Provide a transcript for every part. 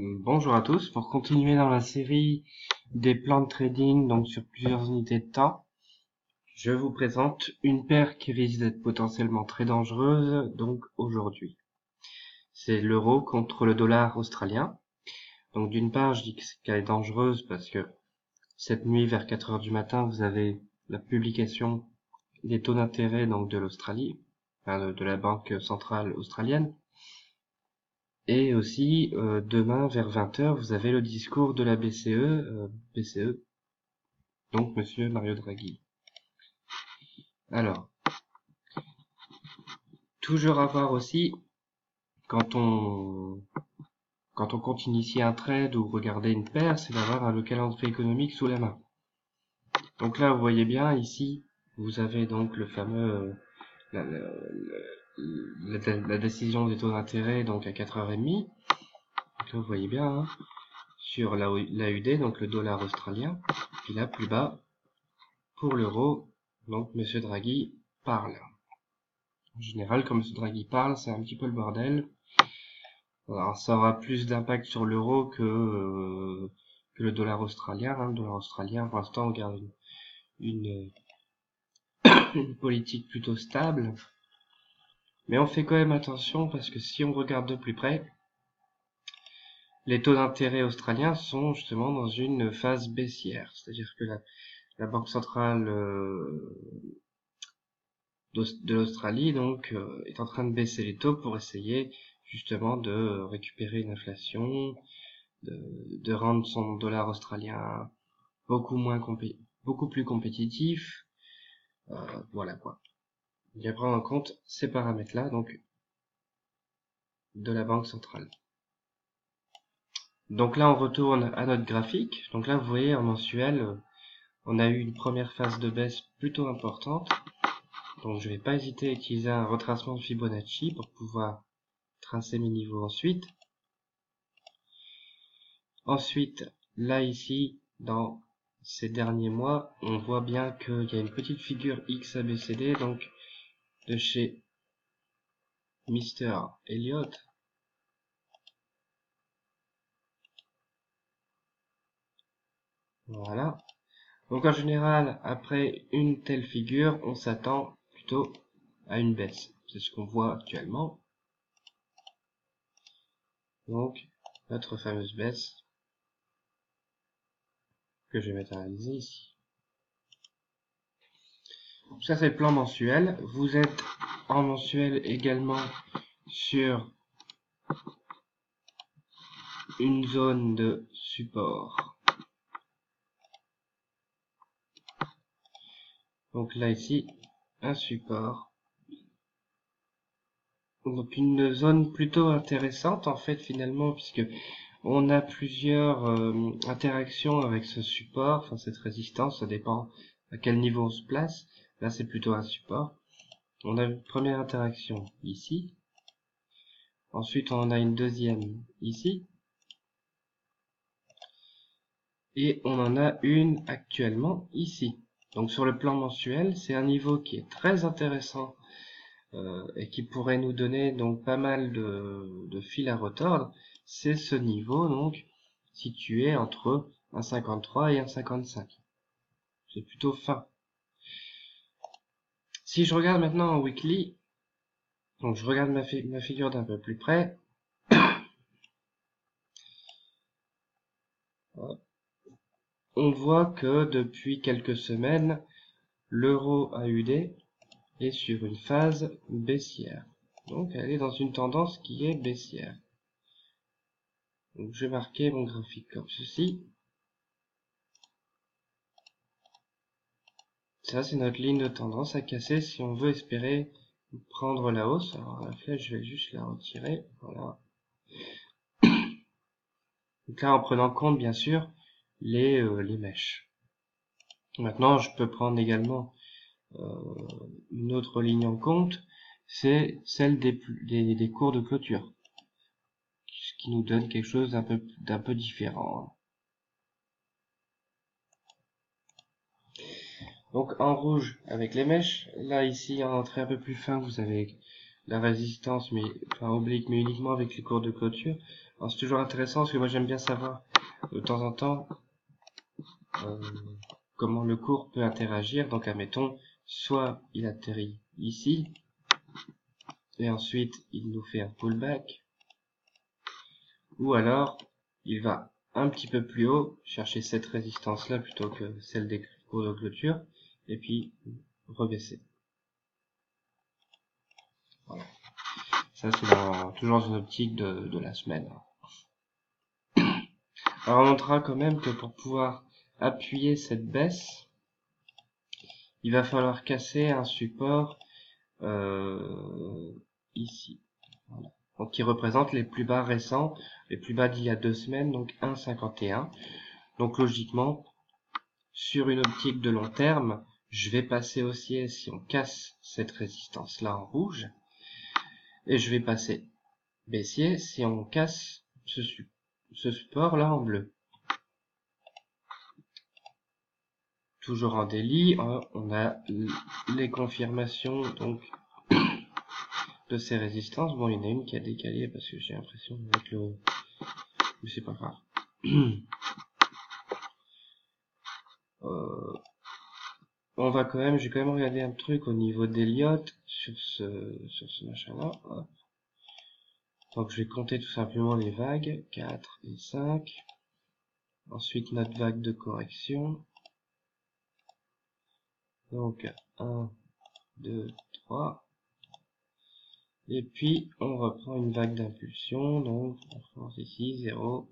Bonjour à tous. Pour continuer dans la série des plans de trading, donc sur plusieurs unités de temps, je vous présente une paire qui risque d'être potentiellement très dangereuse, donc aujourd'hui. C'est l'euro contre le dollar australien. Donc d'une part, je dis qu'elle est dangereuse parce que cette nuit, vers 4 heures du matin, vous avez la publication des taux d'intérêt donc de l'Australie, enfin de la Banque centrale australienne. Et aussi, demain, vers 20 heures, vous avez le discours de la BCE, donc Monsieur Mario Draghi. Alors, toujours à voir aussi, quand on, quand on compte initier un trade ou regarder une paire, c'est d'avoir le calendrier économique sous la main. Donc là, vous voyez bien, ici, vous avez donc le fameux, la, la- la décision des taux d'intérêt, donc à 4h30. Donc là, vous voyez bien, hein, sur l'AUD, donc le dollar australien. Puis là, plus bas, pour l'euro, donc Monsieur Draghi parle. En général, quand Monsieur Draghi parle, c'est un petit peu le bordel. Alors, ça aura plus d'impact sur l'euro que le dollar australien. Hein. Le dollar australien, pour l'instant, on garde une, une politique plutôt stable. Mais on fait quand même attention parce que si on regarde de plus près, les taux d'intérêt australiens sont justement dans une phase baissière. C'est-à-dire que la Banque centrale de l'Australie donc est en train de baisser les taux pour essayer justement de récupérer une inflation, de rendre son dollar australien beaucoup plus compétitif. Voilà quoi. Il y a à prendre en compte ces paramètres-là donc de la Banque centrale. Donc là on retourne à notre graphique. Donc là vous voyez en mensuel, on a eu une première phase de baisse plutôt importante. Donc je vais pas hésiter à utiliser un retracement de Fibonacci pour pouvoir tracer mes niveaux ensuite. Ensuite, là ici, dans ces derniers mois, on voit bien qu'il y a une petite figure XABCD, donc de chez Mr. Elliott. Voilà. Donc en général, après une telle figure, on s'attend plutôt à une baisse. C'est ce qu'on voit actuellement. Donc, notre fameuse baisse que je vais matérialiser ici. Ça c'est le plan mensuel. Vous êtes en mensuel également sur une zone de support. Donc là ici, un support. Donc une zone plutôt intéressante en fait finalement puisque on a plusieurs interactions avec ce support, enfin cette résistance, ça dépend à quel niveau on se place. Là c'est plutôt un support. On a une première interaction ici. Ensuite on en a une deuxième ici. Et on en a une actuellement ici. Donc sur le plan mensuel, c'est un niveau qui est très intéressant et qui pourrait nous donner donc pas mal de fil à retordre. C'est ce niveau donc situé entre 1,53 et 1,55. C'est plutôt fin. Si je regarde maintenant en weekly, donc je regarde ma figure d'un peu plus près. On voit que depuis quelques semaines, l'euro AUD est sur une phase baissière. Donc elle est dans une tendance qui est baissière. Donc je vais marquer mon graphique comme ceci. Ça c'est notre ligne de tendance à casser si on veut espérer prendre la hausse. Alors la flèche je vais juste la retirer. Voilà. Donc là en prenant compte bien sûr les mèches. Maintenant je peux prendre également une autre ligne en compte, c'est celle des cours de clôture, ce qui nous donne quelque chose d'un peu différent. Donc en rouge avec les mèches, là ici en entrée un peu plus fin vous avez la résistance, mais enfin oblique, mais uniquement avec les cours de clôture. Alors c'est toujours intéressant parce que moi j'aime bien savoir de temps en temps comment le cours peut interagir. Donc admettons, soit il atterrit ici, et ensuite il nous fait un pullback, ou alors il va un petit peu plus haut, chercher cette résistance là plutôt que celle des cours de clôture, et puis rebaisser. Voilà. Ça c'est toujours dans une optique de la semaine. Alors on notera quand même que pour pouvoir appuyer cette baisse, il va falloir casser un support ici. Voilà. Donc qui représente les plus bas récents, les plus bas d'il y a 2 semaines, donc 1,51. Donc logiquement, sur une optique de long terme, je vais passer haussier si on casse cette résistance là en rouge, et je vais passer baissier si on casse ce support là en bleu. Toujours en délit, on a les confirmations donc de ces résistances. Bon, il y en a une qui a décalé parce que j'ai l'impression avec le... Mais c'est pas grave. On va quand même, j'ai quand même regardé un truc au niveau d'Elliott sur ce machin-là. Donc je vais compter tout simplement les vagues, 4 et 5. Ensuite notre vague de correction. Donc 1, 2, 3. Et puis on reprend une vague d'impulsion, donc on commence ici, 0,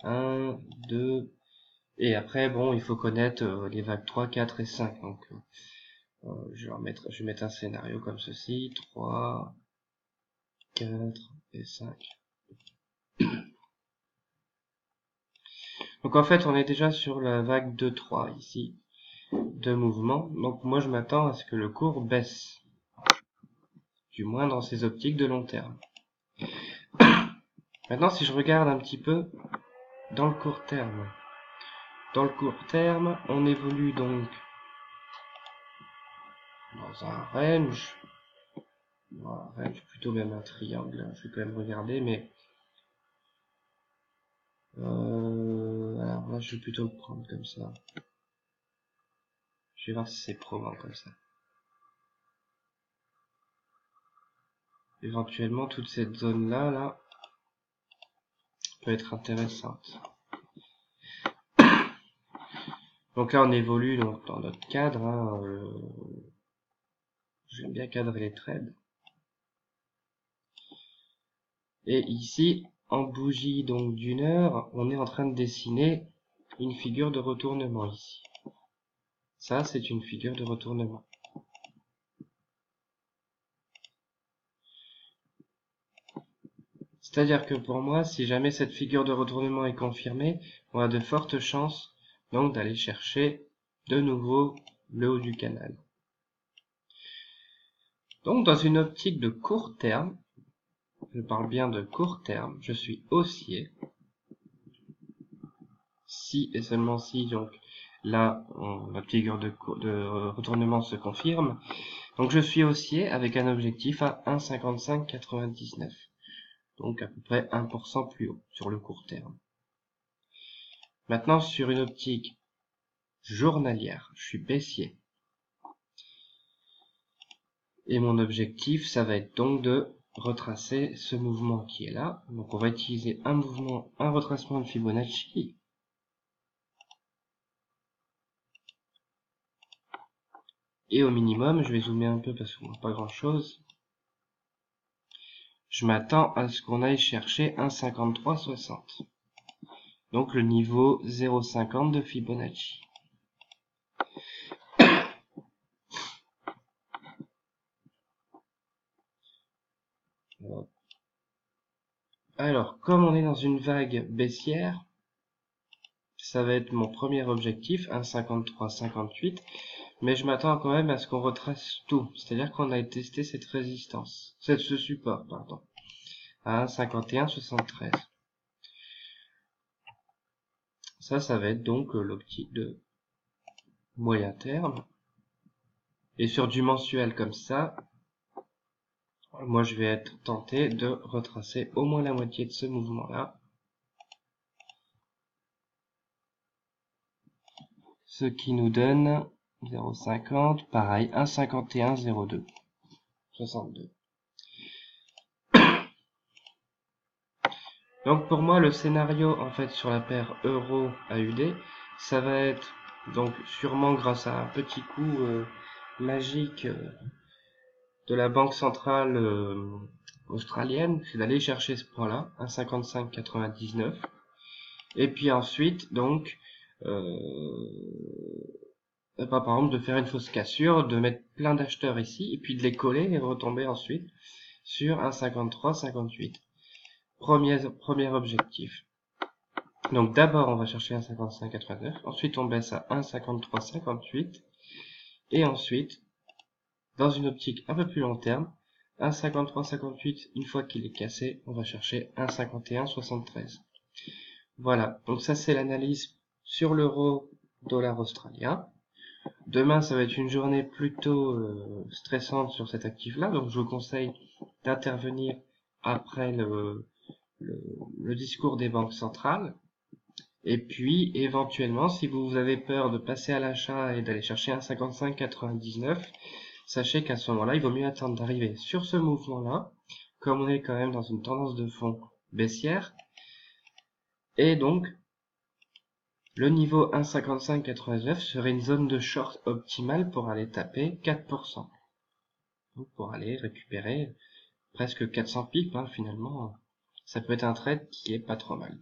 1, 2, et après bon il faut connaître les vagues 3, 4 et 5. Donc je vais mettre un scénario comme ceci, 3, 4 et 5. Donc en fait on est déjà sur la vague 2, 3 ici, de mouvement. Donc moi je m'attends à ce que le cours baisse, du moins dans ces optiques de long terme. Maintenant si je regarde un petit peu dans le court terme, on évolue donc dans un range, plutôt même un triangle, je vais quand même regarder, mais alors là je vais plutôt le prendre comme ça. Je vais voir si c'est probant comme ça. Éventuellement toute cette zone là peut être intéressante. Donc là on évolue donc dans notre cadre, j'aime bien cadrer les trades. Et ici, en bougie donc d'une heure, on est en train de dessiner une figure de retournement ici. Ça, c'est une figure de retournement. C'est-à-dire que pour moi, si jamais cette figure de retournement est confirmée, on a de fortes chances donc d'aller chercher de nouveau le haut du canal. Donc dans une optique de court terme, je parle bien de court terme, je suis haussier. Si et seulement si, donc là, la figure de retournement se confirme. Donc je suis haussier avec un objectif à 1,5599. Donc à peu près 1% plus haut sur le court terme. Maintenant sur une optique journalière, je suis baissier. Et mon objectif, ça va être donc de retracer ce mouvement qui est là. Donc on va utiliser un retracement de Fibonacci. Et au minimum, je vais zoomer un peu parce qu'on voit pas grand chose. Je m'attends à ce qu'on aille chercher 1,5360. Donc le niveau 0,50 de Fibonacci. Alors, comme on est dans une vague baissière, ça va être mon premier objectif, 1,5358, mais je m'attends quand même à ce qu'on retrace tout, c'est-à-dire qu'on a testé cette résistance, ce support, pardon, à 1,5173. Ça va être donc l'optique de moyen terme, et sur du mensuel comme ça, Moi, je vais être tenté de retracer au moins la moitié de ce mouvement-là. Ce qui nous donne 0,50, pareil, 1,51, 0,2, 62. Donc pour moi, le scénario en fait sur la paire euro AUD, ça va être donc sûrement grâce à un petit coup magique de la banque centrale australienne, c'est d'aller chercher ce point-là, 1,55,99. Et puis ensuite, donc, par exemple, de faire une fausse cassure, de mettre plein d'acheteurs ici, et puis de les coller et retomber ensuite sur 1,53,58. Premier objectif. Donc d'abord, on va chercher 1,55,89. Ensuite, on baisse à 1,53,58. Et ensuite, dans une optique un peu plus long terme, 1,53,58, une fois qu'il est cassé, on va chercher 1,51,73. Voilà, donc ça c'est l'analyse sur l'euro dollar australien. Demain, ça va être une journée plutôt stressante sur cet actif-là, donc je vous conseille d'intervenir après le discours des banques centrales. Et puis, éventuellement, si vous avez peur de passer à l'achat et d'aller chercher un 55,99, sachez qu'à ce moment-là, il vaut mieux attendre d'arriver sur ce mouvement-là, comme on est quand même dans une tendance de fond baissière. Et donc, le niveau 1,55,89 serait une zone de short optimale pour aller taper 4%. Donc, pour aller récupérer presque 400 pips, hein, finalement, ça peut être un trade qui est pas trop mal.